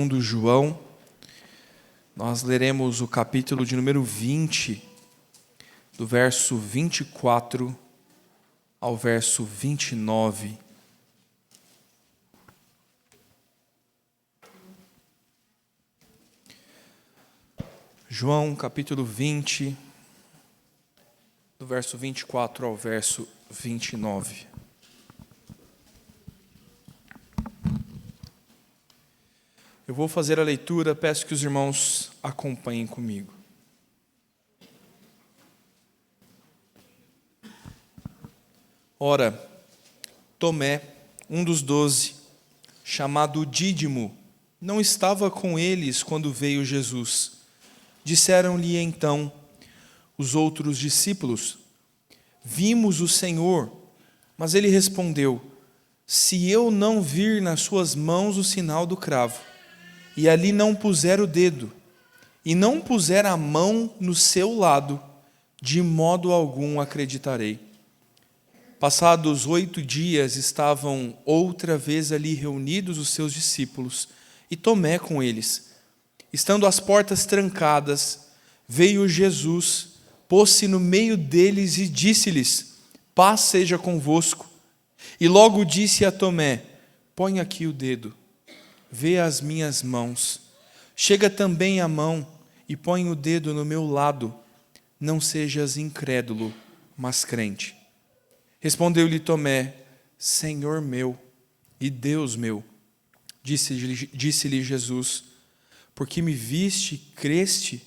Do João, nós leremos o capítulo de número 20, do verso 24 ao verso 29. João, capítulo 20, do verso 24 ao verso 29. Eu vou fazer a leitura, peço que os irmãos acompanhem comigo. Ora, Tomé, um dos 12, chamado Dídimo, não estava com eles quando veio Jesus. Disseram-lhe então os outros discípulos: Vimos o Senhor. Mas ele respondeu: Se eu não vir nas suas mãos o sinal do cravo, e ali não puser o dedo, e não puser a mão no seu lado, de modo algum acreditarei. Passados 8 dias, estavam outra vez ali reunidos os seus discípulos, e Tomé com eles. Estando as portas trancadas, veio Jesus, pôs-se no meio deles e disse-lhes: Paz seja convosco. E logo disse a Tomé: Põe aqui o dedo. Vê as minhas mãos, chega também a mão e põe o dedo no meu lado, não sejas incrédulo, mas crente. Respondeu-lhe Tomé: Senhor meu e Deus meu. Disse-lhe Jesus: Porque me viste e creste,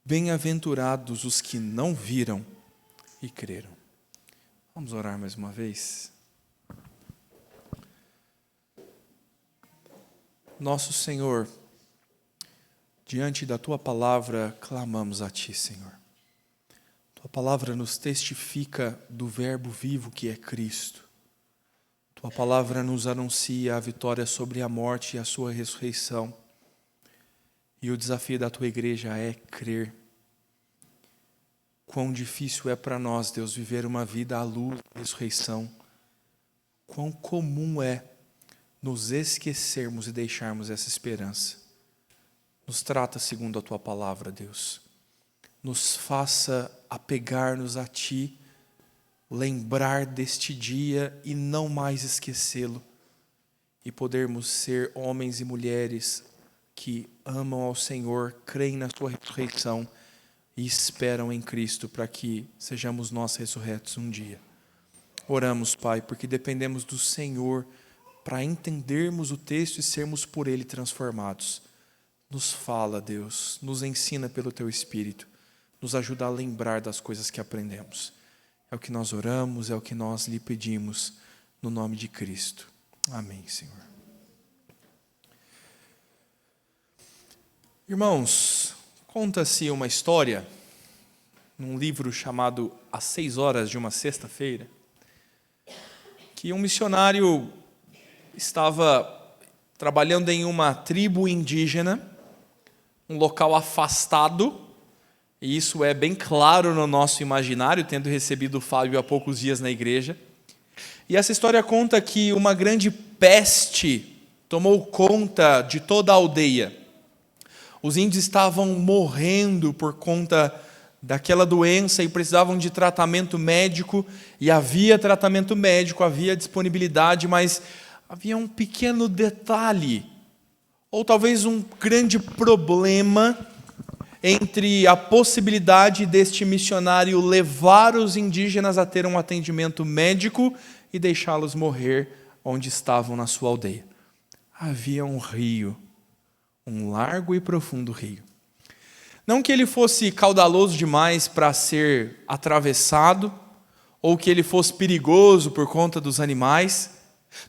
bem-aventurados os que não viram e creram. Vamos orar mais uma vez? Nosso Senhor, diante da Tua palavra, clamamos a Ti, Senhor. Tua palavra nos testifica do Verbo vivo que é Cristo. Tua palavra nos anuncia a vitória sobre a morte e a sua ressurreição. E o desafio da Tua igreja é crer. Quão difícil é para nós, Deus, viver uma vida à luz da ressurreição. Quão comum é nos esquecermos e deixarmos essa esperança. Nos trata segundo a Tua palavra, Deus. Nos faça apegar-nos a Ti, lembrar deste dia e não mais esquecê-lo. E podermos ser homens e mulheres que amam ao Senhor, creem na Sua ressurreição e esperam em Cristo para que sejamos nós ressurretos um dia. Oramos, Pai, porque dependemos do Senhor para entendermos o texto e sermos por ele transformados. Nos fala, Deus, nos ensina pelo Teu Espírito, nos ajuda a lembrar das coisas que aprendemos. É o que nós oramos, é o que nós lhe pedimos, no nome de Cristo. Amém, Senhor. Irmãos, conta-se uma história, num livro chamado Às 6 Horas de uma Sexta-feira, que um missionário estava trabalhando em uma tribo indígena, um local afastado, e isso é bem claro no nosso imaginário, tendo recebido o Fábio há poucos dias na igreja. E essa história conta que uma grande peste tomou conta de toda a aldeia. Os índios estavam morrendo por conta daquela doença e precisavam de tratamento médico, e havia tratamento médico, havia disponibilidade, mas havia um pequeno detalhe, ou talvez um grande problema, entre a possibilidade deste missionário levar os indígenas a ter um atendimento médico e deixá-los morrer onde estavam na sua aldeia. Havia um rio, um largo e profundo rio. Não que ele fosse caudaloso demais para ser atravessado, ou que ele fosse perigoso por conta dos animais.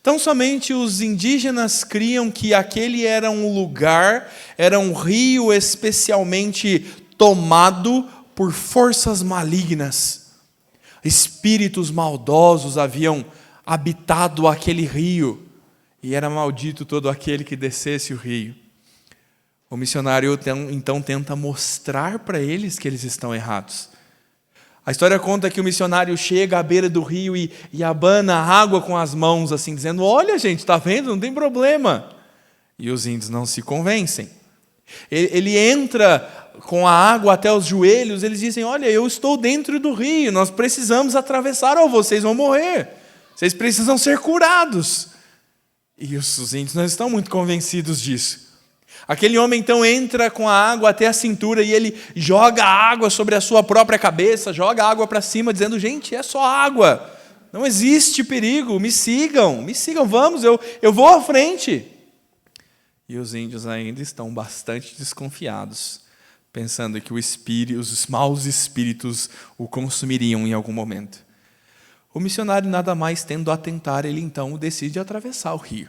Tão somente os indígenas criam que aquele era um lugar, era um rio especialmente tomado por forças malignas. Espíritos maldosos haviam habitado aquele rio, e era maldito todo aquele que descesse o rio. O missionário então tenta mostrar para eles que eles estão errados. A história conta que o missionário chega à beira do rio e abana a água com as mãos, assim, dizendo: olha, gente, está vendo? Não tem problema. E os índios não se convencem. Ele entra com a água até os joelhos, eles dizem: olha, eu estou dentro do rio, nós precisamos atravessar, ou vocês vão morrer, vocês precisam ser curados. E os índios não estão muito convencidos disso. Aquele homem então entra com a água até a cintura e ele joga a água sobre a sua própria cabeça, joga a água para cima, dizendo: gente, é só água, não existe perigo, me sigam, vamos, eu vou à frente. E os índios ainda estão bastante desconfiados, pensando que os maus espíritos o consumiriam em algum momento. O missionário, nada mais tendo a tentar, ele então decide atravessar o rio.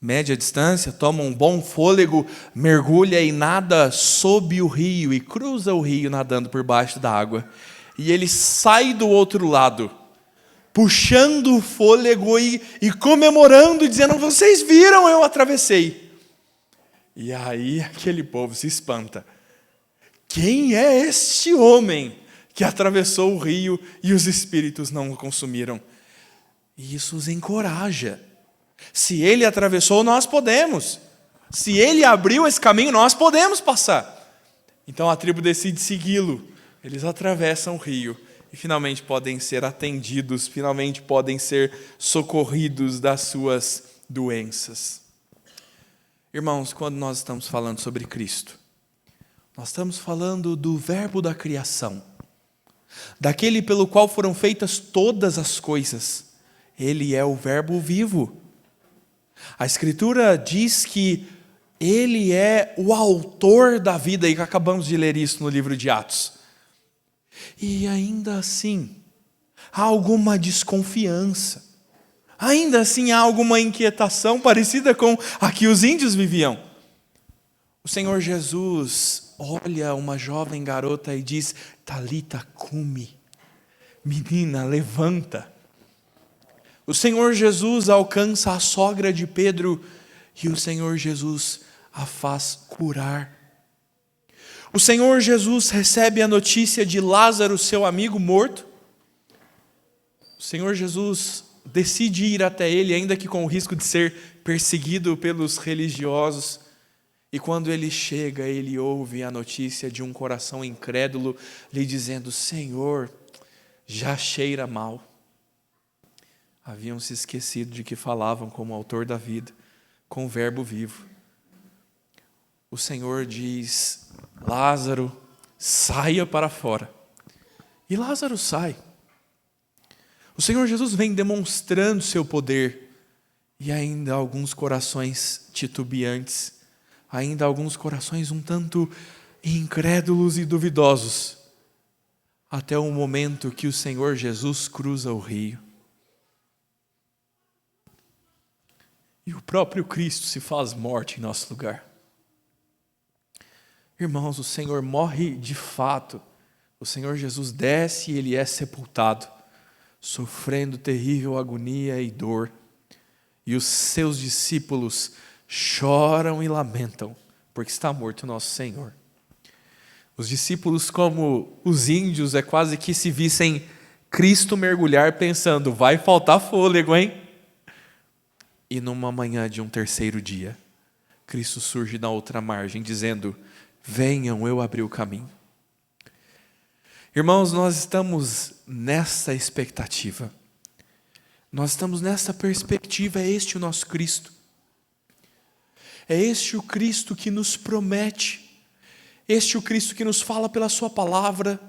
Mede a distância, toma um bom fôlego, mergulha e nada sob o rio e cruza o rio nadando por baixo da água. E ele sai do outro lado, puxando o fôlego e comemorando, dizendo: vocês viram, eu atravessei. E aí aquele povo se espanta. Quem é este homem que atravessou o rio e os espíritos não o consumiram? E isso os encoraja. Se ele atravessou, nós podemos. Se ele abriu esse caminho, nós podemos passar. Então a tribo decide segui-lo. Eles atravessam o rio e finalmente podem ser atendidos, finalmente podem ser socorridos das suas doenças. Irmãos, quando nós estamos falando sobre Cristo, nós estamos falando do verbo da criação, daquele pelo qual foram feitas todas as coisas. Ele é o verbo vivo. A Escritura diz que ele é o autor da vida, e acabamos de ler isso no livro de Atos. E ainda assim, há alguma desconfiança. Ainda assim, há alguma inquietação parecida com a que os índios viviam. O Senhor Jesus olha uma jovem garota e diz: Talita cumi, menina, levanta. O Senhor Jesus alcança a sogra de Pedro e o Senhor Jesus a faz curar. O Senhor Jesus recebe a notícia de Lázaro, seu amigo, morto. O Senhor Jesus decide ir até ele, ainda que com o risco de ser perseguido pelos religiosos. E quando ele chega, ele ouve a notícia de um coração incrédulo lhe dizendo: Senhor, já cheira mal. Haviam se esquecido de que falavam como autor da vida, com o verbo vivo. O Senhor diz: Lázaro, saia para fora. E Lázaro sai. O Senhor Jesus vem demonstrando seu poder, e ainda alguns corações titubeantes, ainda alguns corações um tanto incrédulos e duvidosos, até o momento que o Senhor Jesus cruza o rio. E o próprio Cristo se faz morte em nosso lugar. Irmãos, o Senhor morre de fato. O Senhor Jesus desce e ele é sepultado, sofrendo terrível agonia e dor. E os seus discípulos choram e lamentam, porque está morto o nosso Senhor. Os discípulos, como os índios, é quase que se vissem Cristo mergulhar pensando: vai faltar fôlego, hein? E numa manhã de um terceiro dia, Cristo surge na outra margem, dizendo: venham, eu abri o caminho. Irmãos, nós estamos nessa expectativa. Nós estamos nessa perspectiva. É este o nosso Cristo. É este o Cristo que nos promete. Este o Cristo que nos fala pela sua palavra.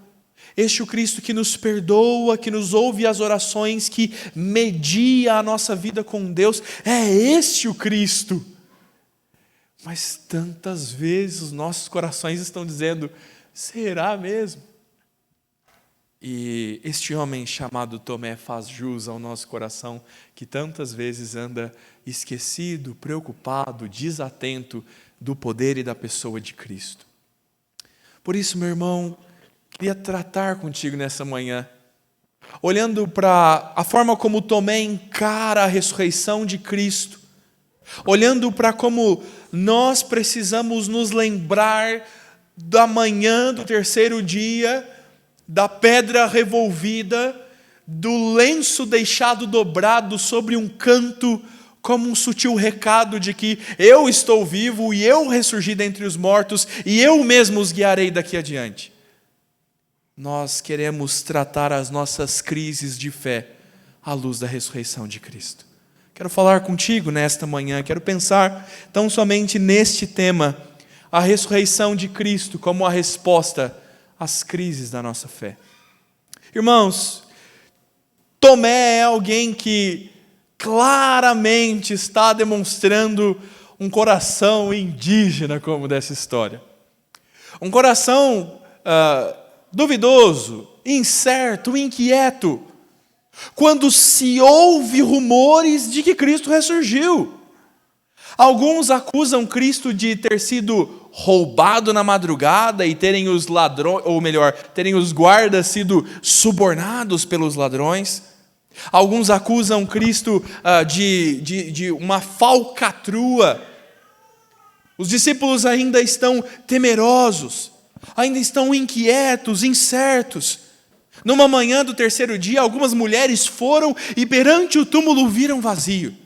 Este o Cristo que nos perdoa, que nos ouve as orações, que media a nossa vida com Deus. É este o Cristo. Mas tantas vezes os nossos corações estão dizendo: será mesmo? E este homem chamado Tomé faz jus ao nosso coração, que tantas vezes anda esquecido, preocupado, desatento do poder e da pessoa de Cristo. Por isso, meu irmão, queria tratar contigo nessa manhã, olhando para a forma como Tomé encara a ressurreição de Cristo, olhando para como nós precisamos nos lembrar da manhã do terceiro dia, da pedra revolvida, do lenço deixado dobrado sobre um canto como um sutil recado de que eu estou vivo e eu ressurgi dentre os mortos e eu mesmo os guiarei daqui adiante. Nós queremos tratar as nossas crises de fé à luz da ressurreição de Cristo. Quero falar contigo nesta manhã, quero pensar tão somente neste tema, a ressurreição de Cristo como a resposta às crises da nossa fé. Irmãos, Tomé é alguém que claramente está demonstrando um coração indígena como dessa história. Um coração duvidoso, incerto, inquieto, quando se ouve rumores de que Cristo ressurgiu. Alguns acusam Cristo de ter sido roubado na madrugada e terem os ladrões, ou melhor, terem os guardas sido subornados pelos ladrões. Alguns acusam Cristo de uma falcatrua. Os discípulos ainda estão temerosos, ainda estão inquietos, incertos. Numa manhã do terceiro dia, algumas mulheres foram e perante o túmulo viram vazio.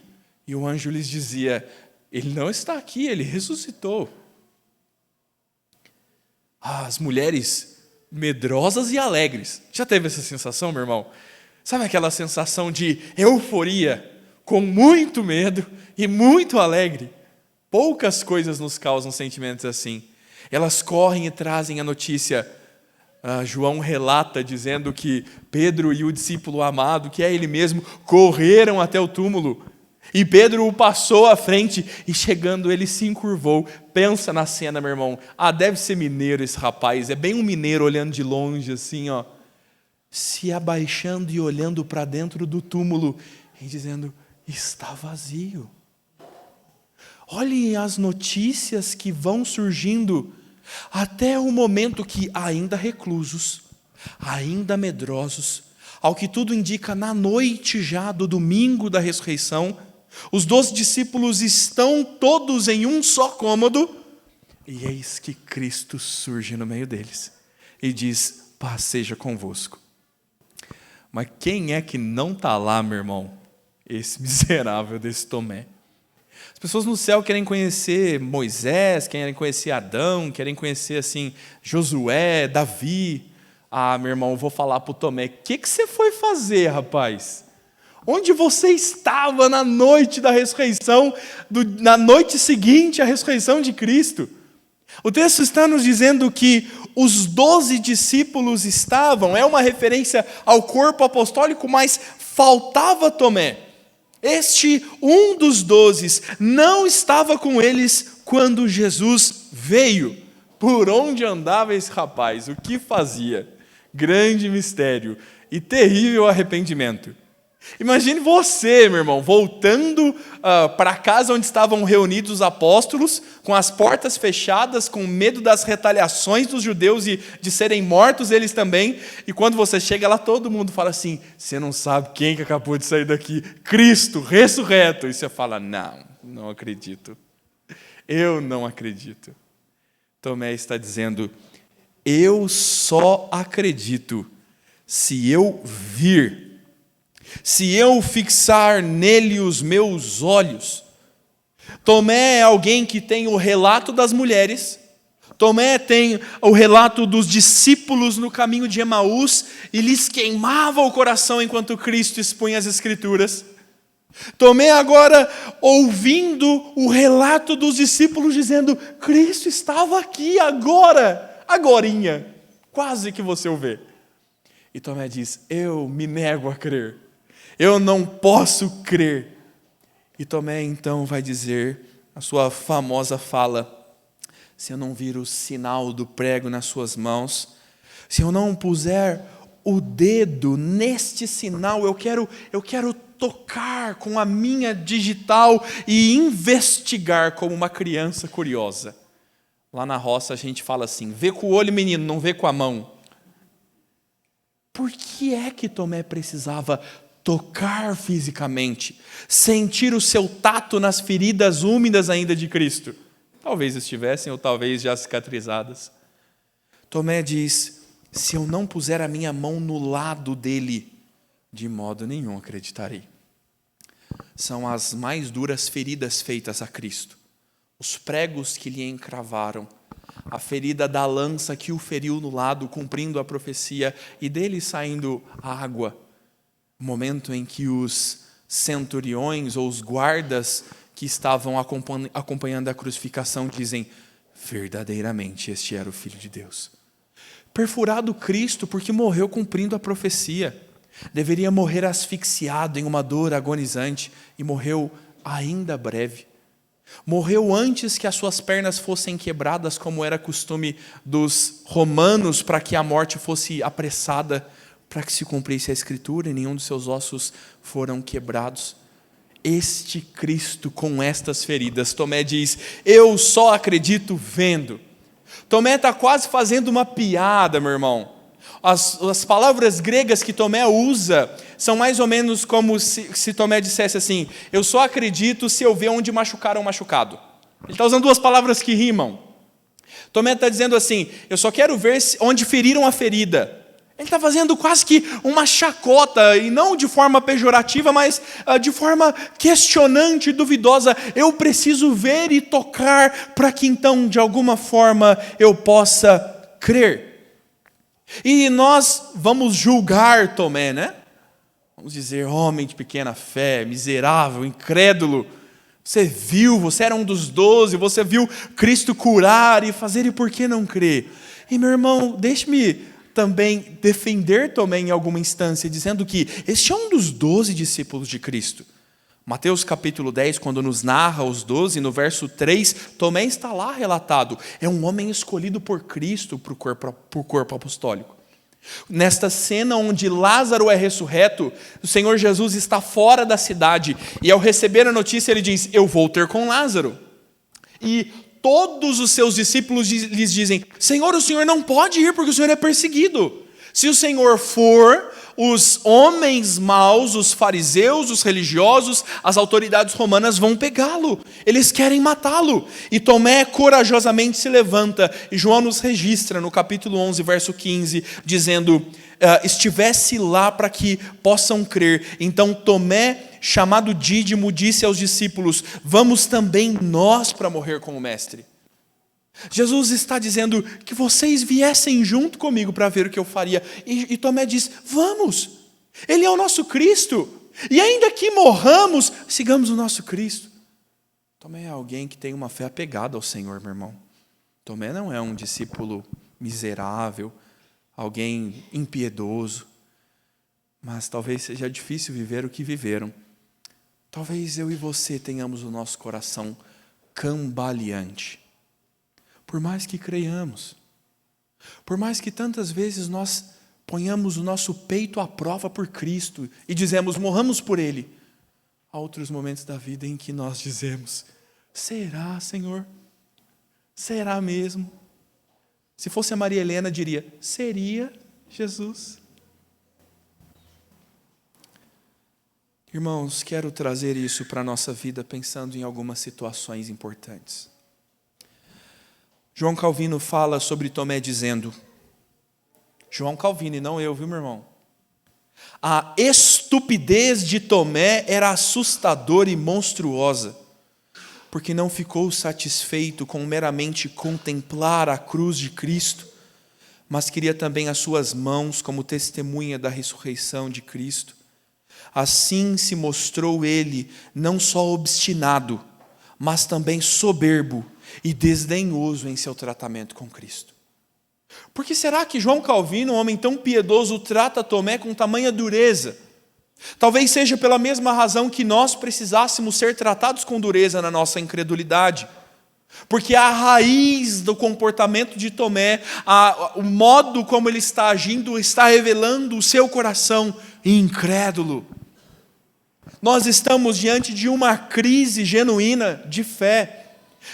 E o anjo lhes dizia: ele não está aqui, ele ressuscitou. As mulheres medrosas e alegres. Já teve essa sensação, meu irmão? Sabe aquela sensação de euforia, com muito medo e muito alegre? Poucas coisas nos causam sentimentos assim. Elas correm e trazem a notícia. João relata dizendo que Pedro e o discípulo amado, que é ele mesmo, correram até o túmulo. E Pedro o passou à frente e chegando ele se encurvou. Pensa na cena, meu irmão. Deve ser mineiro esse rapaz. É bem um mineiro olhando de longe assim, ó. Se abaixando e olhando para dentro do túmulo e dizendo: está vazio. Olhem as notícias que vão surgindo até o momento que, ainda reclusos, ainda medrosos, ao que tudo indica, na noite já do domingo da ressurreição, os 12 discípulos estão todos em um só cômodo, e eis que Cristo surge no meio deles e diz: paz seja convosco. Mas quem é que não está lá, meu irmão? Esse miserável desse Tomé. As pessoas no céu querem conhecer Moisés, querem conhecer Adão, querem conhecer assim Josué, Davi. Meu irmão, eu vou falar para o Tomé: o que você foi fazer, rapaz? Onde você estava na noite da ressurreição, na noite seguinte à ressurreição de Cristo? O texto está nos dizendo que os 12 discípulos estavam, é uma referência ao corpo apostólico, mas faltava Tomé. Este, um dos 12, não estava com eles quando Jesus veio. Por onde andava esse rapaz? O que fazia? Grande mistério e terrível arrependimento. Imagine você, meu irmão, voltando para casa onde estavam reunidos os apóstolos, com as portas fechadas, com medo das retaliações dos judeus e de serem mortos eles também. E quando você chega lá, todo mundo fala assim: você não sabe quem que acabou de sair daqui? Cristo, ressurreto. E você fala: não acredito. Eu não acredito. Tomé está dizendo: eu só acredito se eu vir, se eu fixar nele os meus olhos. Tomé é alguém que tem o relato das mulheres, Tomé tem o relato dos discípulos no caminho de Emaús, e lhes queimava o coração enquanto Cristo expunha as Escrituras. Tomé agora ouvindo o relato dos discípulos dizendo: Cristo estava aqui agorinha, quase que você o vê. E Tomé diz: eu me nego a crer. Eu não posso crer. E Tomé então vai dizer a sua famosa fala: se eu não vir o sinal do prego nas suas mãos, se eu não puser o dedo neste sinal, eu quero tocar com a minha digital e investigar como uma criança curiosa. Lá na roça a gente fala assim: vê com o olho, menino, não vê com a mão. Por que é que Tomé precisava tocar fisicamente, sentir o seu tato nas feridas úmidas ainda de Cristo? Talvez estivessem ou talvez já cicatrizadas. Tomé diz: se eu não puser a minha mão no lado dele, de modo nenhum acreditarei. são as mais duras feridas feitas a Cristo. Os pregos que lhe encravaram, a ferida da lança que o feriu no lado, cumprindo a profecia, e dele saindo água. O momento em que os centuriões ou os guardas que estavam acompanhando a crucificação dizem: verdadeiramente este era o Filho de Deus. Perfurado Cristo porque morreu cumprindo a profecia. Deveria morrer asfixiado em uma dor agonizante e morreu ainda breve. Morreu antes que as suas pernas fossem quebradas, como era costume dos romanos, para que a morte fosse apressada, para que se cumprisse a Escritura, e nenhum dos seus ossos foram quebrados. Este Cristo com estas feridas, Tomé diz: eu só acredito vendo. Tomé está quase fazendo uma piada, meu irmão. As palavras gregas que Tomé usa são mais ou menos como se Tomé dissesse assim: eu só acredito se eu ver onde machucaram o machucado. Ele está usando duas palavras que rimam. Tomé está dizendo assim: eu só quero ver onde feriram a ferida. Ele está fazendo quase que uma chacota, e não de forma pejorativa, mas de forma questionante e duvidosa. Eu preciso ver e tocar para que então, de alguma forma, eu possa crer. E nós vamos julgar Tomé, né? Vamos dizer: homem de pequena fé, miserável, incrédulo. Você era um dos 12, você viu Cristo curar e fazer, e por que não crer? E meu irmão, deixe-me também defender Tomé em alguma instância, dizendo que este é um dos 12 discípulos de Cristo. Mateus capítulo 10, quando nos narra os 12, no verso 3, Tomé está lá relatado. É um homem escolhido por Cristo para o corpo apostólico. Nesta cena onde Lázaro é ressurreto, o Senhor Jesus está fora da cidade, e ao receber a notícia ele diz: eu vou ter com Lázaro. E todos os seus discípulos lhes dizem: Senhor, o Senhor não pode ir porque o Senhor é perseguido. Se o Senhor for, os homens maus, os fariseus, os religiosos, as autoridades romanas vão pegá-lo. Eles querem matá-lo. E Tomé corajosamente se levanta. E João nos registra no capítulo 11, verso 15, dizendo: estivesse lá para que possam crer. Então Tomé, chamado Dídimo, disse aos discípulos: vamos também nós para morrer com o Mestre. Jesus está dizendo que vocês viessem junto comigo para ver o que eu faria. E Tomé diz: vamos, Ele é o nosso Cristo. E ainda que morramos, sigamos o nosso Cristo. Tomé é alguém que tem uma fé apegada ao Senhor, meu irmão. Tomé não é um discípulo miserável, alguém impiedoso. Mas talvez seja difícil viver o que viveram. Talvez eu e você tenhamos o nosso coração cambaleante. Por mais que creiamos, por mais que tantas vezes nós ponhamos o nosso peito à prova por Cristo e dizemos: morramos por Ele, há outros momentos da vida em que nós dizemos: será, Senhor? Será mesmo? Se fosse a Maria Helena, diria: seria, Jesus? Irmãos, quero trazer isso para a nossa vida pensando em algumas situações importantes. João Calvino fala sobre Tomé dizendo, João Calvino e não eu, viu, meu irmão? A estupidez de Tomé era assustadora e monstruosa, porque não ficou satisfeito com meramente contemplar a cruz de Cristo, mas queria também as suas mãos como testemunha da ressurreição de Cristo. Assim se mostrou ele não só obstinado, mas também soberbo e desdenhoso em seu tratamento com Cristo. Por que será que João Calvino, um homem tão piedoso, trata Tomé com tamanha dureza? Talvez seja pela mesma razão que nós precisássemos ser tratados com dureza na nossa incredulidade. Porque a raiz do comportamento de Tomé, o modo como ele está agindo, está revelando o seu coração incrédulo. Nós estamos diante de uma crise genuína de fé.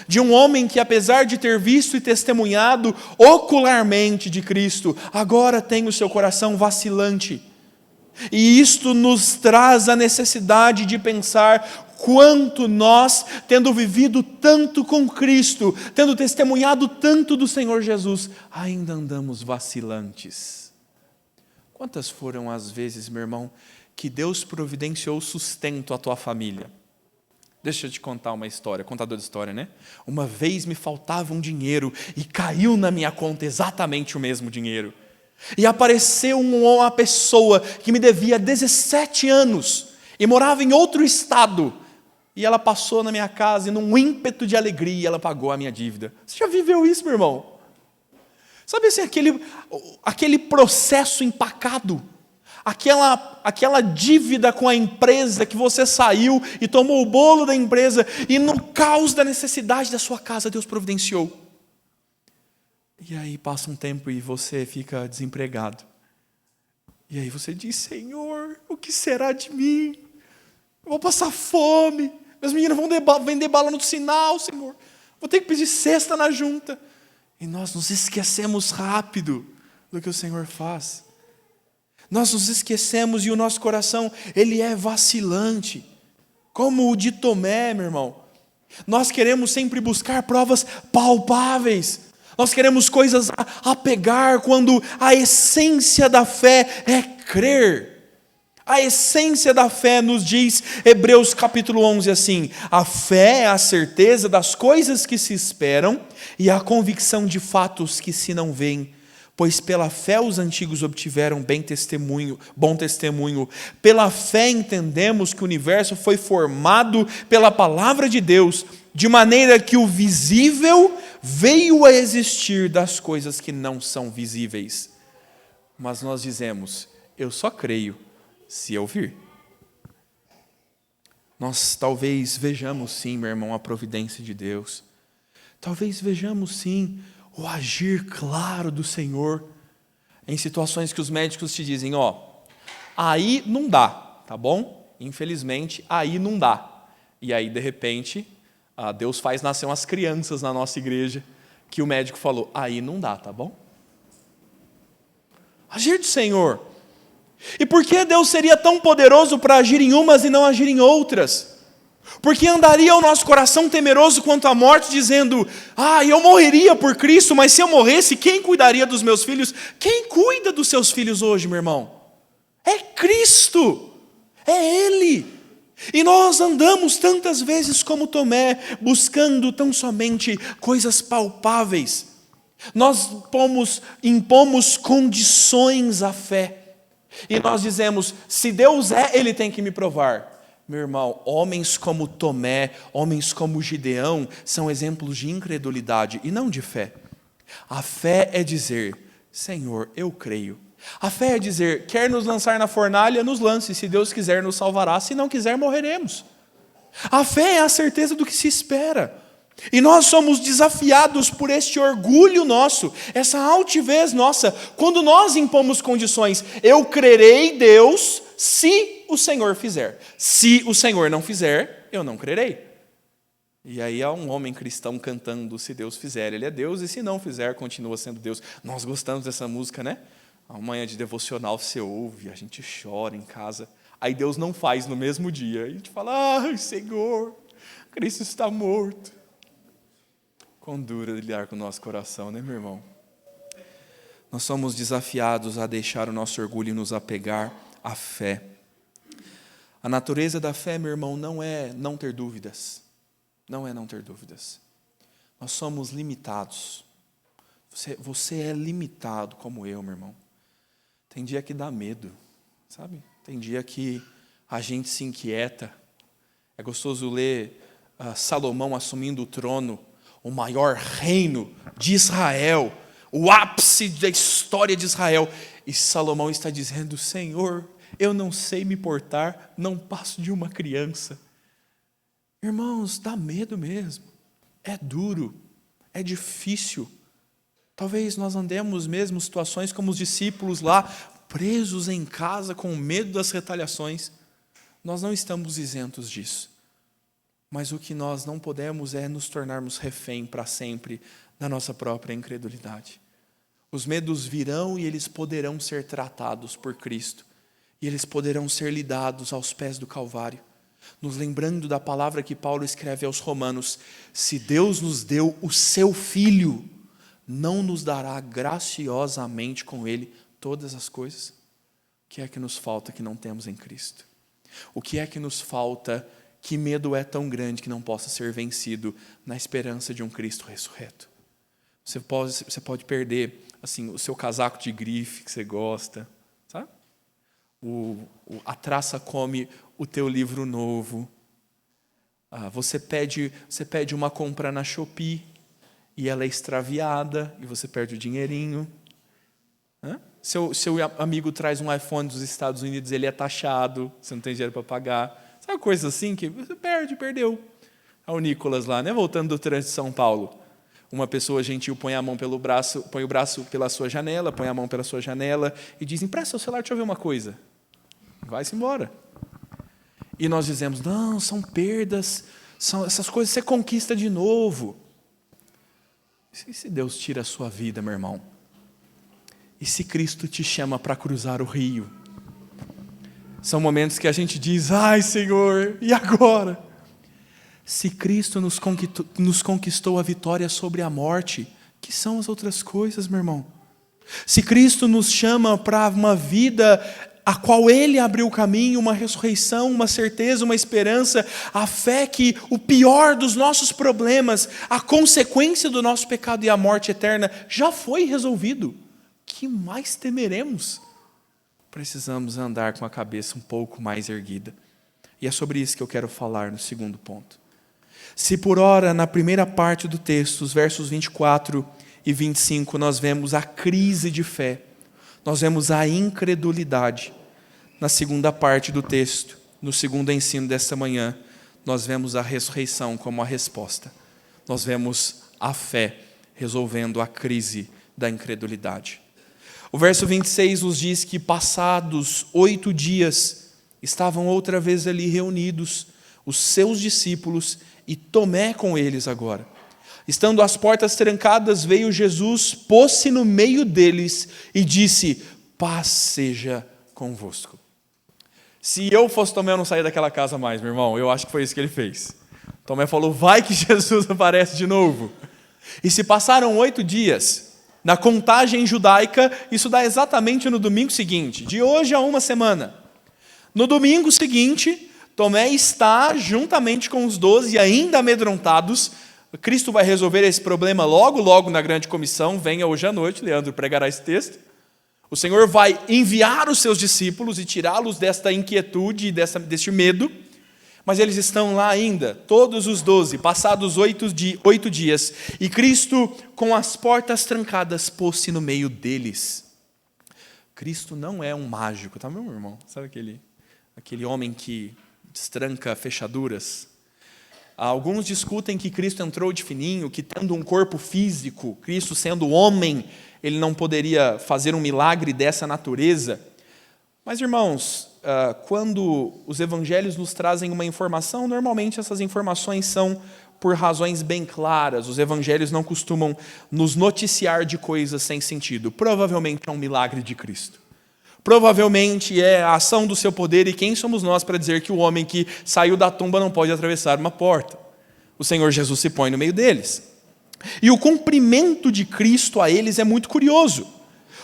De um homem que, apesar de ter visto e testemunhado ocularmente de Cristo, agora tem o seu coração vacilante. E isto nos traz a necessidade de pensar quanto nós, tendo vivido tanto com Cristo, tendo testemunhado tanto do Senhor Jesus, ainda andamos vacilantes. Quantas foram as vezes, meu irmão, que Deus providenciou sustento à tua família. Deixa eu te contar uma história, contador de história, né? Uma vez me faltava um dinheiro e caiu na minha conta exatamente o mesmo dinheiro. E apareceu uma pessoa que me devia 17 anos e morava em outro estado. E ela passou na minha casa e num ímpeto de alegria ela pagou a minha dívida. Você já viveu isso, meu irmão? Sabe assim, aquele processo empacado? Aquela dívida com a empresa que você saiu e tomou o bolo da empresa e no caos da necessidade da sua casa Deus providenciou. E aí passa um tempo e você fica desempregado. E aí você diz: Senhor, o que será de mim? Eu vou passar fome. Meus meninos vão vender bala no sinal, Senhor. Vou ter que pedir cesta na junta. E nós nos esquecemos rápido do que o Senhor faz. Nós nos esquecemos e o nosso coração, ele é vacilante. Como o de Tomé, meu irmão. Nós queremos sempre buscar provas palpáveis. Nós queremos coisas a pegar, quando a essência da fé é crer. A essência da fé nos diz, Hebreus capítulo 11, assim: a fé é a certeza das coisas que se esperam e a convicção de fatos que se não veem. Pois pela fé os antigos obtiveram bom testemunho. Pela fé entendemos que o universo foi formado pela palavra de Deus, de maneira que o visível veio a existir das coisas que não são visíveis. Mas nós dizemos: eu só creio se eu vir. Nós talvez vejamos sim, meu irmão, a providência de Deus. Talvez vejamos sim o agir claro do Senhor em situações que os médicos te dizem: aí não dá, tá bom? Infelizmente, aí não dá. E aí, de repente, Deus faz nascer umas crianças na nossa igreja que o médico falou: aí não dá, tá bom? Agir do Senhor. E por que Deus seria tão poderoso para agir em umas e não agir em outras? Porque andaria o nosso coração temeroso quanto à morte, dizendo: eu morreria por Cristo, mas se eu morresse, quem cuidaria dos meus filhos? Quem cuida dos seus filhos hoje, meu irmão? É Cristo, é Ele. E nós andamos tantas vezes como Tomé, buscando tão somente coisas palpáveis. Nós impomos condições à fé. E nós dizemos: se Deus é, Ele tem que me provar. Meu irmão, homens como Tomé, homens como Gideão, são exemplos de incredulidade e não de fé. A fé é dizer: Senhor, eu creio. A fé é dizer: quer nos lançar na fornalha, nos lance. Se Deus quiser, nos salvará. Se não quiser, morreremos. A fé é a certeza do que se espera. E nós somos desafiados por este orgulho nosso, essa altivez nossa, quando nós impomos condições. Eu crerei, Deus, se o Senhor fizer. Se o Senhor não fizer, eu não crerei. E aí há um homem cristão cantando: se Deus fizer, Ele é Deus, e se não fizer, continua sendo Deus. Nós gostamos dessa música, né? A manhã de devocional você ouve, a gente chora em casa. Aí Deus não faz no mesmo dia. E a gente fala: Senhor, Cristo está morto. Quão duro lidar com o nosso coração, né, meu irmão? Nós somos desafiados a deixar o nosso orgulho e nos apegar à fé. A natureza da fé, meu irmão, não é não ter dúvidas. Não é não ter dúvidas. Nós somos limitados. Você é limitado como eu, meu irmão. Tem dia que dá medo, sabe? Tem dia que a gente se inquieta. É gostoso ler Salomão assumindo o trono, o maior reino de Israel, o ápice da história de Israel. E Salomão está dizendo: Senhor, eu não sei me portar, não passo de uma criança. Irmãos, dá medo mesmo. É duro, é difícil. Talvez nós andemos mesmo situações como os discípulos lá, presos em casa com medo das retaliações. Nós não estamos isentos disso. Mas o que nós não podemos é nos tornarmos refém para sempre da nossa própria incredulidade. Os medos virão e eles poderão ser tratados por Cristo. E eles poderão ser lidados aos pés do Calvário. Nos lembrando da palavra que Paulo escreve aos Romanos: se Deus nos deu o seu Filho, não nos dará graciosamente com Ele todas as coisas? que é que nos falta que não temos em Cristo? O que é que nos falta? Que medo é tão grande que não possa ser vencido na esperança de um Cristo ressurreto? Você pode perder assim, o seu casaco de grife que você gosta, sabe? A traça come o teu livro novo. Você pede uma compra na Shopee e ela é extraviada e você perde o dinheirinho. Seu amigo traz um iPhone dos Estados Unidos, ele é taxado, você não tem dinheiro para pagar. Sabe coisa assim que você perdeu. O Nicolas lá, né? Voltando do trânsito de São Paulo. Uma pessoa gentil põe a mão pelo braço, põe o braço pela sua janela, põe a mão pela sua janela e diz: empresta seu celular, deixa eu ver uma coisa. Vai-se embora. E nós dizemos: não, são perdas, são essas coisas você conquista de novo. E se Deus tira a sua vida, meu irmão? E se Cristo te chama para cruzar o rio? São momentos que a gente diz: ai, Senhor, e agora? Se Cristo nos conquistou a vitória sobre a morte, que são as outras coisas, meu irmão? Se Cristo nos chama para uma vida a qual Ele abriu o caminho, uma ressurreição, uma certeza, uma esperança, a fé que o pior dos nossos problemas, a consequência do nosso pecado e a morte eterna já foi resolvido, que mais temeremos? Precisamos andar com a cabeça um pouco mais erguida. E é sobre isso que eu quero falar no segundo ponto. Se por ora, na primeira parte do texto, os versos 24 e 25, nós vemos a crise de fé, nós vemos a incredulidade. Na segunda parte do texto, no segundo ensino desta manhã, nós vemos a ressurreição como a resposta. Nós vemos a fé resolvendo a crise da incredulidade. O verso 26 nos diz que passados 8 dias, estavam outra vez ali reunidos os seus discípulos e Tomé com eles agora. Estando as portas trancadas, veio Jesus, pôs-se no meio deles e disse: paz seja convosco. Se eu fosse Tomé, eu não saía daquela casa mais, meu irmão. Eu acho que foi isso que ele fez. Tomé falou: vai que Jesus aparece de novo. E se passaram 8 dias, na contagem judaica, isso dá exatamente no domingo seguinte, de hoje a uma semana. No domingo seguinte, Tomé está juntamente com os 12, ainda amedrontados. Cristo vai resolver esse problema logo na grande comissão. Venha hoje à noite, Leandro pregará esse texto. O Senhor vai enviar os seus discípulos e tirá-los desta inquietude e deste medo. Mas eles estão lá ainda, todos os 12, passados 8 dias. E Cristo, com as portas trancadas, pôs-se no meio deles. Cristo não é um mágico, tá, meu irmão? Sabe aquele homem que destranca fechaduras? Alguns discutem que Cristo entrou de fininho, que tendo um corpo físico, Cristo sendo homem, ele não poderia fazer um milagre dessa natureza. Mas, irmãos, quando os evangelhos nos trazem uma informação, normalmente essas informações são por razões bem claras. Os evangelhos não costumam nos noticiar de coisas sem sentido. Provavelmente é um milagre de Cristo. Provavelmente é a ação do seu poder, e quem somos nós para dizer que o homem que saiu da tumba não pode atravessar uma porta? O Senhor Jesus se põe no meio deles. E o cumprimento de Cristo a eles é muito curioso.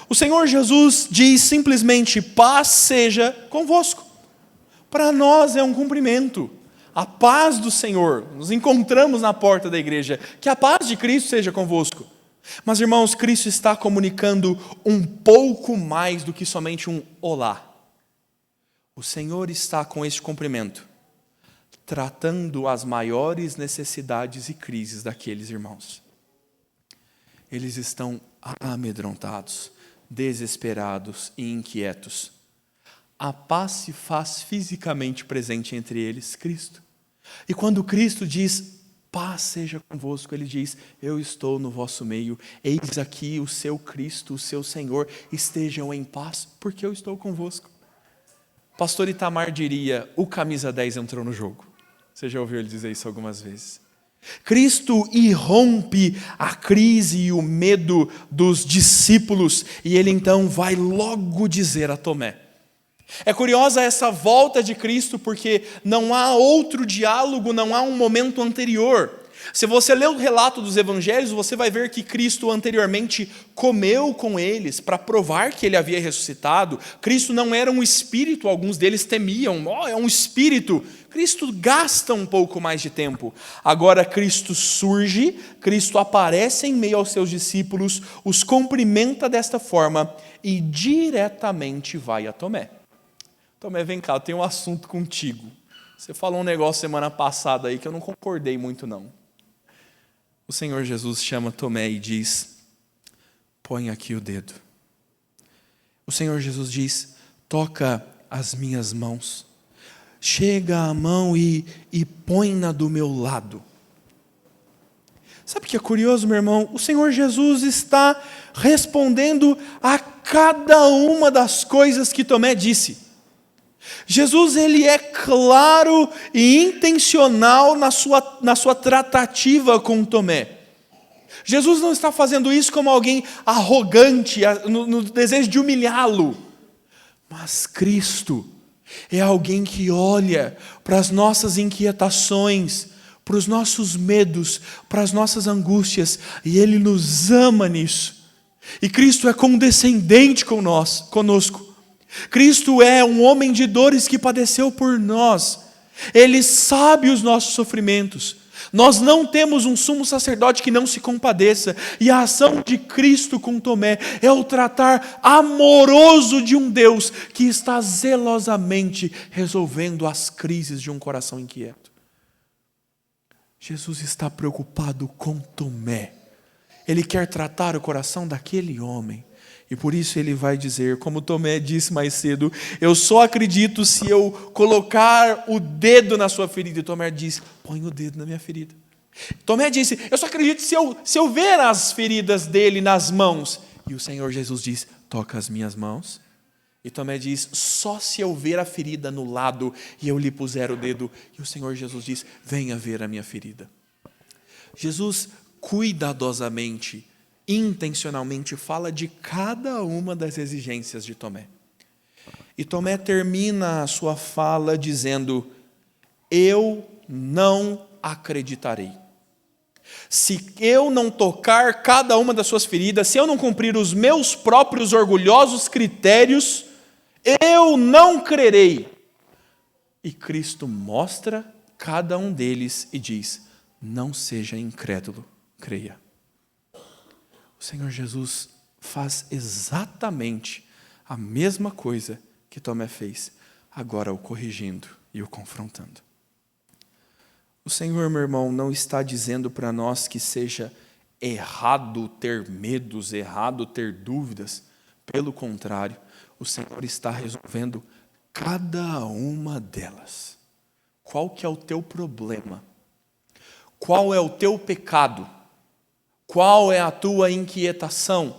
O Senhor Jesus diz simplesmente: paz seja convosco. Para nós é um cumprimento. A paz do Senhor, nos encontramos na porta da igreja, que a paz de Cristo seja convosco. Mas, irmãos, Cristo está comunicando um pouco mais do que somente um olá. O Senhor está com este cumprimento, tratando as maiores necessidades e crises daqueles irmãos. Eles estão amedrontados, desesperados e inquietos. A paz se faz fisicamente presente entre eles, Cristo. E quando Cristo diz: paz seja convosco, ele diz: eu estou no vosso meio, eis aqui o seu Cristo, o seu Senhor, estejam em paz, porque eu estou convosco. Pastor Itamar diria: o camisa 10 entrou no jogo. Você já ouviu ele dizer isso algumas vezes? Cristo irrompe a crise e o medo dos discípulos, e ele então vai logo dizer a Tomé. É curiosa essa volta de Cristo, porque não há outro diálogo, não há um momento anterior. Se você ler o relato dos evangelhos, você vai ver que Cristo anteriormente comeu com eles para provar que ele havia ressuscitado. Cristo não era um espírito, alguns deles temiam, é um espírito. Cristo gasta um pouco mais de tempo. Agora Cristo surge, Cristo aparece em meio aos seus discípulos, os cumprimenta desta forma e diretamente vai a Tomé. Tomé, vem cá, eu tenho um assunto contigo. Você falou um negócio semana passada aí que eu não concordei muito não. O Senhor Jesus chama Tomé e diz: põe aqui o dedo. O Senhor Jesus diz: toca as minhas mãos. Chega a mão e põe-na do meu lado. Sabe o que é curioso, meu irmão? O Senhor Jesus está respondendo a cada uma das coisas que Tomé disse. Jesus, ele é claro e intencional na sua tratativa com Tomé. Jesus não está fazendo isso como alguém arrogante, no desejo de humilhá-lo. Mas Cristo é alguém que olha para as nossas inquietações, para os nossos medos, para as nossas angústias, e Ele nos ama nisso. E Cristo é condescendente conosco. Cristo é um homem de dores que padeceu por nós. Ele sabe os nossos sofrimentos. Nós não temos um sumo sacerdote que não se compadeça. E a ação de Cristo com Tomé é o tratar amoroso de um Deus que está zelosamente resolvendo as crises de um coração inquieto. Jesus está preocupado com Tomé. Ele quer tratar o coração daquele homem. E por isso ele vai dizer, como Tomé disse mais cedo: eu só acredito se eu colocar o dedo na sua ferida. E Tomé disse: põe o dedo na minha ferida. Tomé disse: eu só acredito se eu ver as feridas dele nas mãos. E o Senhor Jesus diz: toca as minhas mãos. E Tomé diz: só se eu ver a ferida no lado e eu lhe puser o dedo. E o Senhor Jesus diz: venha ver a minha ferida. Jesus cuidadosamente, intencionalmente fala de cada uma das exigências de Tomé. E Tomé termina a sua fala dizendo: eu não acreditarei. Se eu não tocar cada uma das suas feridas, se eu não cumprir os meus próprios orgulhosos critérios, eu não crerei. E Cristo mostra cada um deles e diz: não seja incrédulo, creia. O Senhor Jesus faz exatamente a mesma coisa que Tomé fez, agora o corrigindo e o confrontando. O Senhor, meu irmão, não está dizendo para nós que seja errado ter medos, errado ter dúvidas. Pelo contrário, o Senhor está resolvendo cada uma delas. Qual que é o teu problema? Qual é o teu pecado? Qual é a tua inquietação?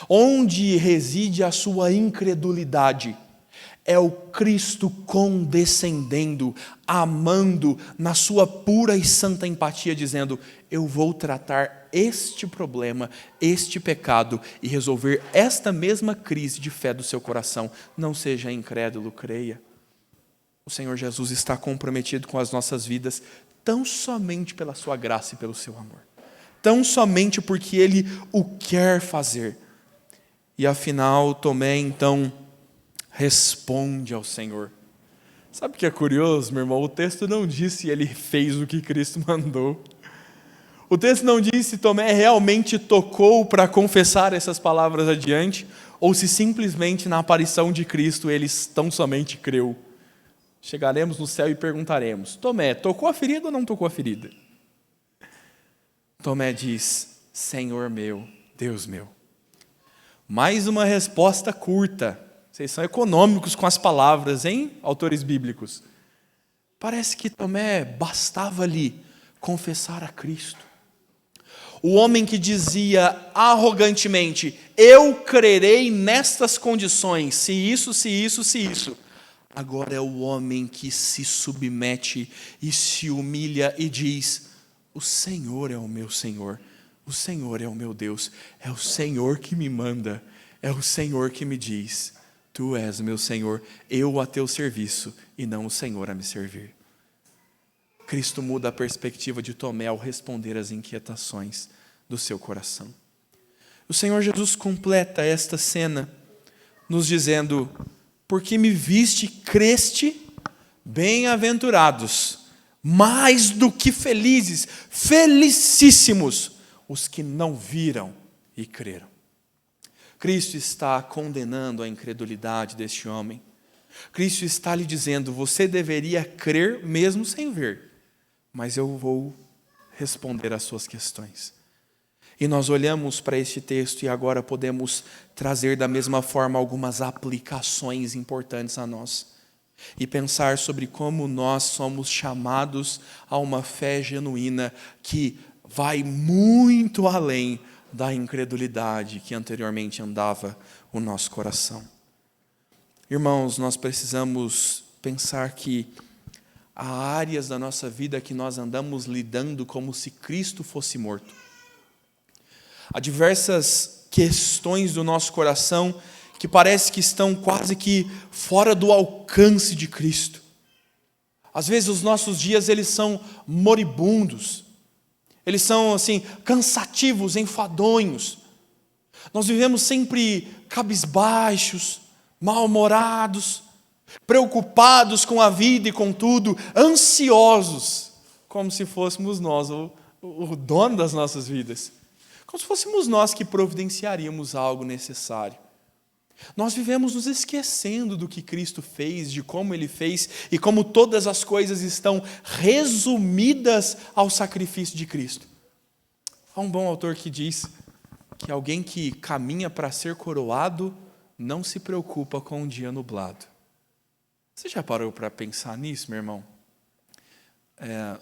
Onde reside a sua incredulidade? É o Cristo condescendendo, amando, na sua pura e santa empatia, dizendo: eu vou tratar este problema, este pecado, e resolver esta mesma crise de fé do seu coração. Não seja incrédulo, creia. O Senhor Jesus está comprometido com as nossas vidas, tão somente pela sua graça e pelo seu amor. Tão somente porque Ele o quer fazer. E afinal, Tomé então responde ao Senhor. Sabe o que é curioso, meu irmão? O texto não diz se ele fez o que Cristo mandou. O texto não diz se Tomé realmente tocou para confessar essas palavras adiante, ou se simplesmente na aparição de Cristo ele tão somente creu. Chegaremos no céu e perguntaremos: Tomé, tocou a ferida ou não tocou a ferida? Tomé diz: Senhor meu, Deus meu. Mais uma resposta curta. Vocês são econômicos com as palavras, hein, autores bíblicos? Parece que Tomé bastava ali confessar a Cristo. O homem que dizia arrogantemente: eu crerei nestas condições, se isso, se isso, se isso. Agora é o homem que se submete e se humilha e diz: o Senhor é o meu Senhor, o Senhor é o meu Deus, é o Senhor que me manda, é o Senhor que me diz: tu és meu Senhor, eu a teu serviço e não o Senhor a me servir. Cristo muda a perspectiva de Tomé ao responder às inquietações do seu coração. O Senhor Jesus completa esta cena nos dizendo: porque me viste, creste, bem-aventurados, mais do que felizes, felicíssimos, os que não viram e creram. Cristo está condenando a incredulidade deste homem. Cristo está lhe dizendo: você deveria crer mesmo sem ver, mas eu vou responder às suas questões. E nós olhamos para este texto e agora podemos trazer da mesma forma algumas aplicações importantes a nós. E pensar sobre como nós somos chamados a uma fé genuína que vai muito além da incredulidade que anteriormente andava o nosso coração. Irmãos, nós precisamos pensar que há áreas da nossa vida que nós andamos lidando como se Cristo fosse morto. Há diversas questões do nosso coração que parece que estão quase que fora do alcance de Cristo. Às vezes os nossos dias eles são moribundos, eles são assim cansativos, enfadonhos. Nós vivemos sempre cabisbaixos, mal-humorados, preocupados com a vida e com tudo, ansiosos, como se fôssemos nós o dono das nossas vidas, como se fôssemos nós que providenciaríamos algo necessário. Nós vivemos nos esquecendo do que Cristo fez, de como Ele fez e como todas as coisas estão resumidas ao sacrifício de Cristo. Há um bom autor que diz que alguém que caminha para ser coroado não se preocupa com um dia nublado. Você já parou para pensar nisso, meu irmão?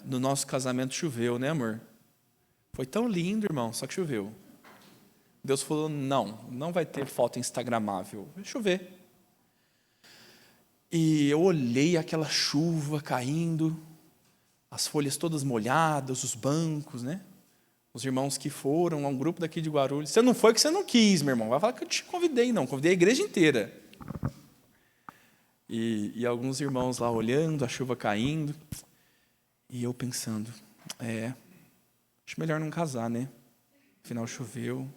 No nosso casamento choveu, né, amor? Foi tão lindo, irmão, só que choveu. Deus falou: não vai ter foto instagramável, vai chover. E eu olhei aquela chuva caindo, as folhas todas molhadas, os bancos, né? Os irmãos que foram, um grupo daqui de Guarulhos. Você não foi porque você não quis, meu irmão. Vai falar que eu te convidei, não. Convidei a igreja inteira. E alguns irmãos lá olhando, a chuva caindo. E eu pensando, acho melhor não casar, né? Afinal choveu.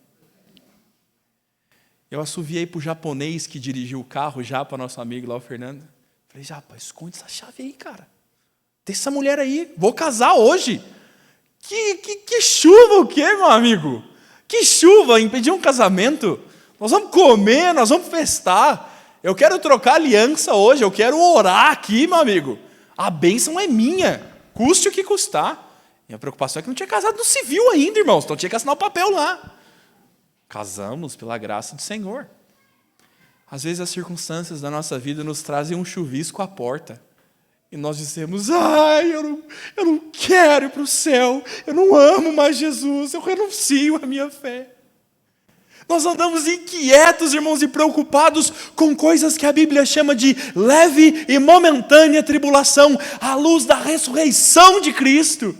Eu assoviei para o japonês que dirigiu o carro, já para nosso amigo lá, o Fernando. Falei: Japa, esconde essa chave aí, cara. Tem essa mulher aí, vou casar hoje. Que chuva o quê, meu amigo? Que chuva, impedir um casamento? Nós vamos comer, nós vamos festar. Eu quero trocar aliança hoje, eu quero orar aqui, meu amigo. A bênção é minha, custe o que custar. Minha preocupação é que não tinha casado no civil ainda, irmãos, então tinha que assinar o papel lá. Casamos pela graça do Senhor. Às vezes as circunstâncias da nossa vida nos trazem um chuvisco à porta. E nós dizemos: eu não quero ir para o céu, eu não amo mais Jesus, eu renuncio à minha fé. Nós andamos inquietos, irmãos, e preocupados com coisas que a Bíblia chama de leve e momentânea tribulação, à luz da ressurreição de Cristo,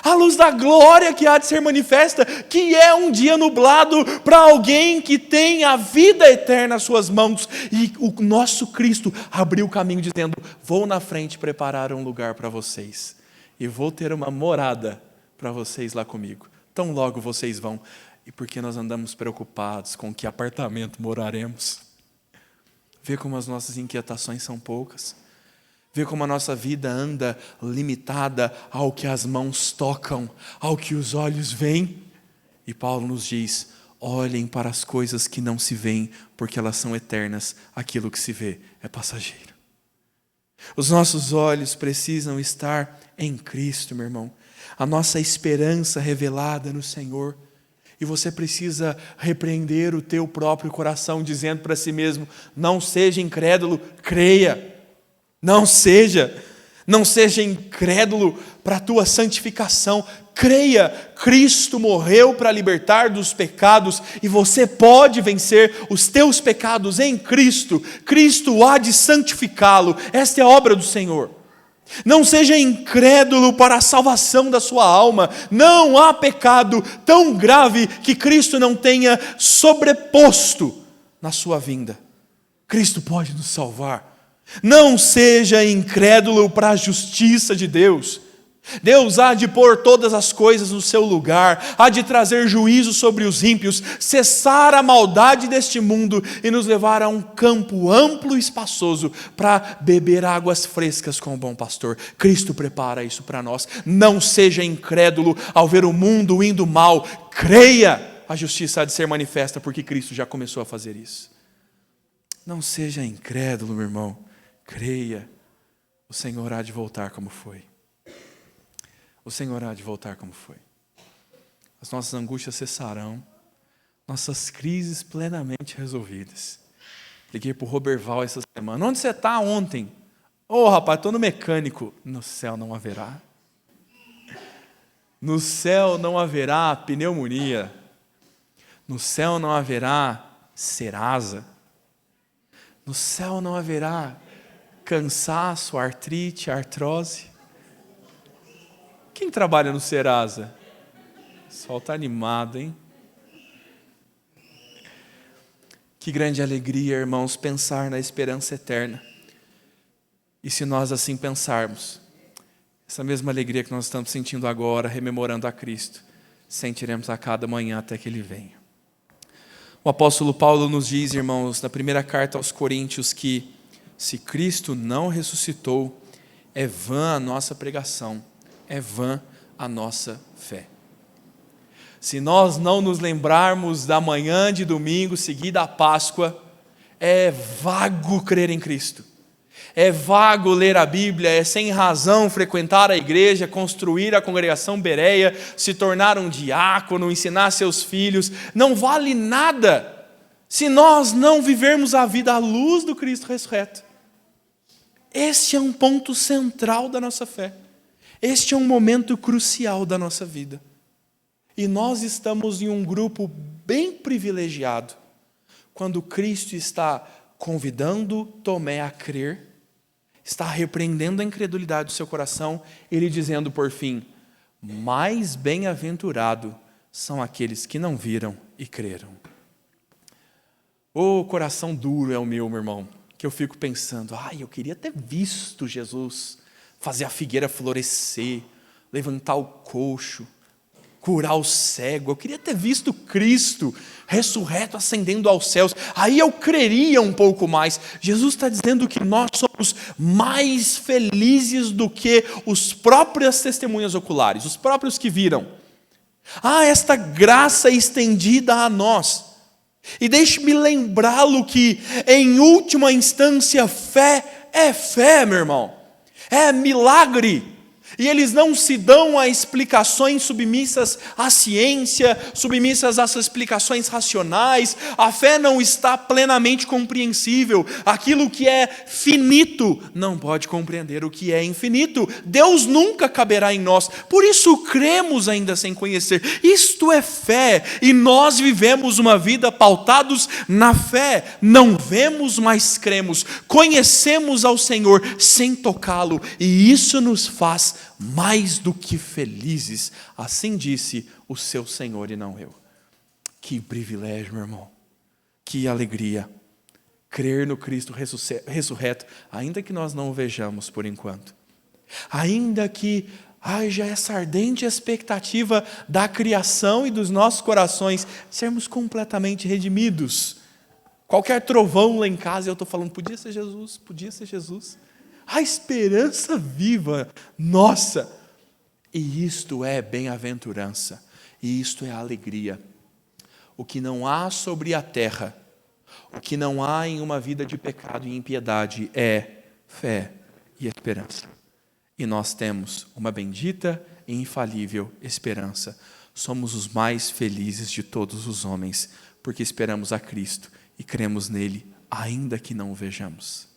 à luz da glória que há de ser manifesta, que é um dia nublado para alguém que tem a vida eterna nas suas mãos. E o nosso Cristo abriu o caminho dizendo: vou na frente preparar um lugar para vocês, e vou ter uma morada para vocês lá comigo. Tão logo vocês vão. E por que nós andamos preocupados com que apartamento moraremos? Vê como as nossas inquietações são poucas. Vê como a nossa vida anda limitada ao que as mãos tocam, ao que os olhos veem. E Paulo nos diz: olhem para as coisas que não se veem, porque elas são eternas. Aquilo que se vê é passageiro. Os nossos olhos precisam estar em Cristo, meu irmão. A nossa esperança revelada no Senhor. E você precisa repreender o teu próprio coração, dizendo para si mesmo: não seja incrédulo, creia. Não seja incrédulo para a tua santificação. Creia, Cristo morreu para libertar dos pecados e você pode vencer os teus pecados em Cristo. Cristo há de santificá-lo. Esta é a obra do Senhor. Não seja incrédulo para a salvação da sua alma. Não há pecado tão grave que Cristo não tenha sobreposto na sua vinda. Cristo pode nos salvar. Não seja incrédulo para a justiça de Deus. Deus há de pôr todas as coisas no seu lugar, há de trazer juízo sobre os ímpios, cessar a maldade deste mundo e nos levar a um campo amplo e espaçoso para beber águas frescas com o bom pastor. Cristo prepara isso para nós. Não seja incrédulo ao ver o mundo indo mal. Creia, a justiça há de ser manifesta, porque Cristo já começou a fazer isso. Não seja incrédulo, meu irmão. Creia, o Senhor há de voltar como foi. O Senhor há de voltar como foi. As nossas angústias cessarão, nossas crises plenamente resolvidas. Liguei para o Roberval essa semana. Onde você está ontem? Rapaz, estou no mecânico. No céu não haverá. No céu não haverá pneumonia. No céu não haverá Serasa. No céu não haverá cansaço, artrite, artrose. Quem trabalha no Serasa? O sol está animado, hein? Que grande alegria, irmãos, pensar na esperança eterna. E se nós assim pensarmos, essa mesma alegria que nós estamos sentindo agora, rememorando a Cristo, sentiremos a cada manhã até que Ele venha. O apóstolo Paulo nos diz, irmãos, na primeira carta aos Coríntios, que se Cristo não ressuscitou, é vã a nossa pregação, é vã a nossa fé. Se nós não nos lembrarmos da manhã de domingo seguida à Páscoa, é vago crer em Cristo. É vago ler a Bíblia, é sem razão frequentar a igreja, construir a congregação bereia, se tornar um diácono, ensinar seus filhos. Não vale nada se nós não vivermos a vida à luz do Cristo ressurreto. Este é um ponto central da nossa fé. Este é um momento crucial da nossa vida. E nós estamos em um grupo bem privilegiado, quando Cristo está convidando Tomé a crer, está repreendendo a incredulidade do seu coração, ele dizendo por fim, mais bem-aventurado são aqueles que não viram e creram. O coração duro é o meu irmão, que eu fico pensando, eu queria ter visto Jesus fazer a figueira florescer, levantar o coxo, curar o cego. Eu queria ter visto Cristo ressurreto, ascendendo aos céus. Aí eu creria um pouco mais. Jesus está dizendo que nós somos mais felizes do que os próprias testemunhas oculares, os próprios que viram. Esta graça estendida a nós. E deixe-me lembrá-lo que, em última instância, fé é fé, meu irmão. É milagre. E eles não se dão a explicações submissas à ciência, submissas às explicações racionais. A fé não está plenamente compreensível. Aquilo que é finito não pode compreender o que é infinito. Deus nunca caberá em nós. Por isso cremos ainda sem conhecer. Isto é fé. E nós vivemos uma vida pautados na fé. Não vemos, mas cremos. Conhecemos ao Senhor sem tocá-lo. E isso nos faz mais do que felizes, assim disse o seu Senhor e não eu. Que privilégio, meu irmão, que alegria, crer no Cristo ressurreto, ainda que nós não o vejamos por enquanto, ainda que haja essa ardente expectativa da criação e dos nossos corações sermos completamente redimidos. Qualquer trovão lá em casa eu estou falando, podia ser Jesus, podia ser Jesus. A esperança viva, nossa! E isto é bem-aventurança, e isto é alegria. O que não há sobre a terra, o que não há em uma vida de pecado e impiedade é fé e esperança. E nós temos uma bendita e infalível esperança. Somos os mais felizes de todos os homens, porque esperamos a Cristo e cremos nele, ainda que não o vejamos.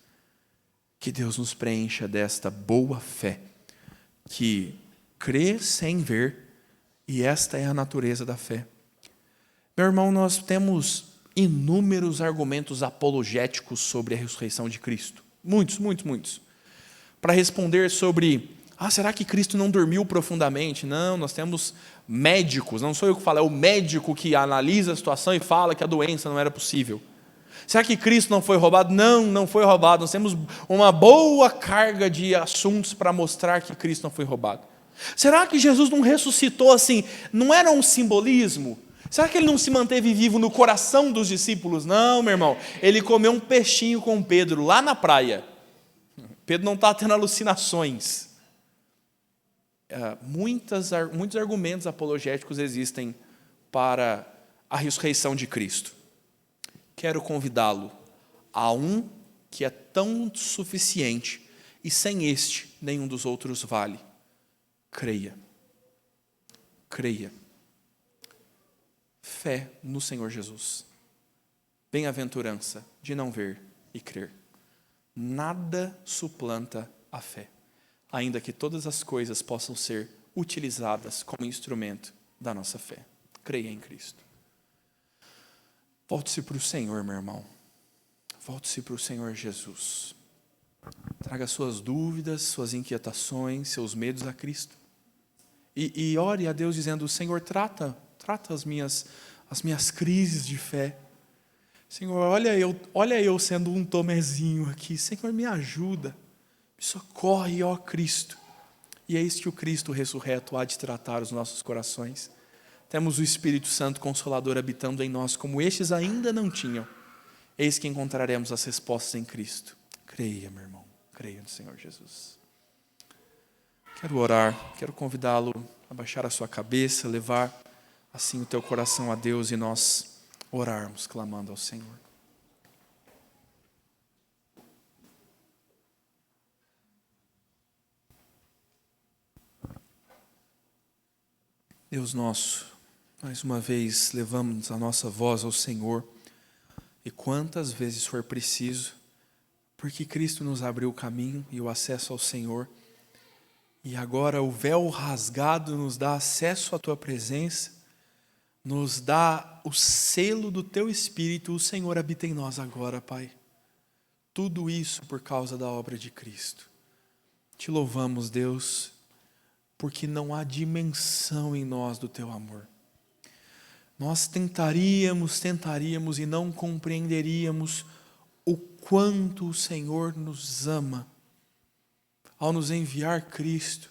Que Deus nos preencha desta boa fé, que crê sem ver, e esta é a natureza da fé. Meu irmão, nós temos inúmeros argumentos apologéticos sobre a ressurreição de Cristo. Muitos, muitos, muitos. Para responder sobre, será que Cristo não dormiu profundamente? Não, nós temos médicos, não sou eu que falo, é o médico que analisa a situação e fala que a doença não era possível. Será que Cristo não foi roubado? Não, não foi roubado. Nós temos uma boa carga de assuntos para mostrar que Cristo não foi roubado. Será que Jesus não ressuscitou assim? Não era um simbolismo? Será que ele não se manteve vivo no coração dos discípulos? Não, meu irmão. Ele comeu um peixinho com Pedro lá na praia. Pedro não está tendo alucinações. Muitos argumentos apologéticos existem para a ressurreição de Cristo. Quero convidá-lo a um que é tão suficiente, e sem este, nenhum dos outros vale. Creia. Creia. Fé no Senhor Jesus. Bem-aventurança de não ver e crer. Nada suplanta a fé, ainda que todas as coisas possam ser utilizadas como instrumento da nossa fé. Creia em Cristo. Volte-se para o Senhor, meu irmão. Volte-se para o Senhor Jesus. Traga suas dúvidas, suas inquietações, seus medos a Cristo. E ore a Deus dizendo: Senhor, trata as minhas crises de fé. Senhor, olha eu sendo um Tomezinho aqui. Senhor, me ajuda. Me socorre, ó Cristo. E é isso que o Cristo ressurreto há de tratar os nossos corações. Temos o Espírito Santo Consolador habitando em nós, como estes ainda não tinham. Eis que encontraremos as respostas em Cristo. Creia, meu irmão. Creia no Senhor Jesus. Quero orar, quero convidá-lo a baixar a sua cabeça, levar assim o teu coração a Deus e nós orarmos, clamando ao Senhor. Deus nosso, mais uma vez levamos a nossa voz ao Senhor, e quantas vezes for preciso, porque Cristo nos abriu o caminho e o acesso ao Senhor, e agora o véu rasgado nos dá acesso à Tua presença, nos dá o selo do Teu Espírito. O Senhor habita em nós agora, Pai. Tudo isso por causa da obra de Cristo. Te louvamos, Deus, porque não há dimensão em nós do Teu amor. Nós tentaríamos e não compreenderíamos o quanto o Senhor nos ama ao nos enviar Cristo,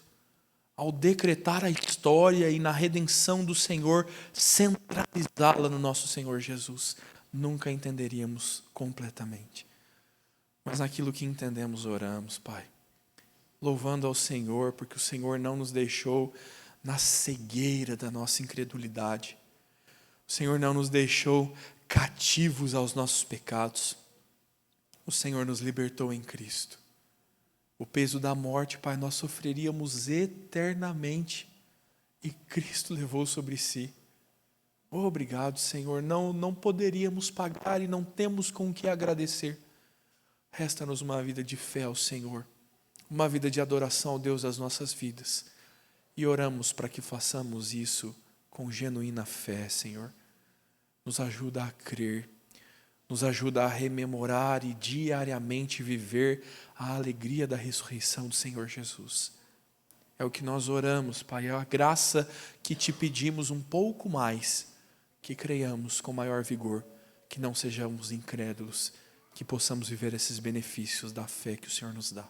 ao decretar a história e na redenção do Senhor, centralizá-la no nosso Senhor Jesus. Nunca entenderíamos completamente. Mas naquilo que entendemos, oramos, Pai. Louvando ao Senhor, porque o Senhor não nos deixou na cegueira da nossa incredulidade. O Senhor não nos deixou cativos aos nossos pecados. O Senhor nos libertou em Cristo. O peso da morte, Pai, nós sofreríamos eternamente, e Cristo levou sobre si. Obrigado, Senhor. Não poderíamos pagar e não temos com o que agradecer. Resta-nos uma vida de fé ao Senhor, uma vida de adoração ao Deus das nossas vidas. E oramos para que façamos isso com genuína fé, Senhor. Nos ajuda a crer, nos ajuda a rememorar e diariamente viver a alegria da ressurreição do Senhor Jesus. É o que nós oramos, Pai, é a graça que te pedimos um pouco mais, que creiamos com maior vigor, que não sejamos incrédulos, que possamos viver esses benefícios da fé que o Senhor nos dá.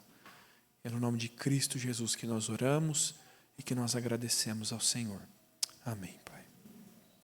É no nome de Cristo Jesus que nós oramos e que nós agradecemos ao Senhor. Amém.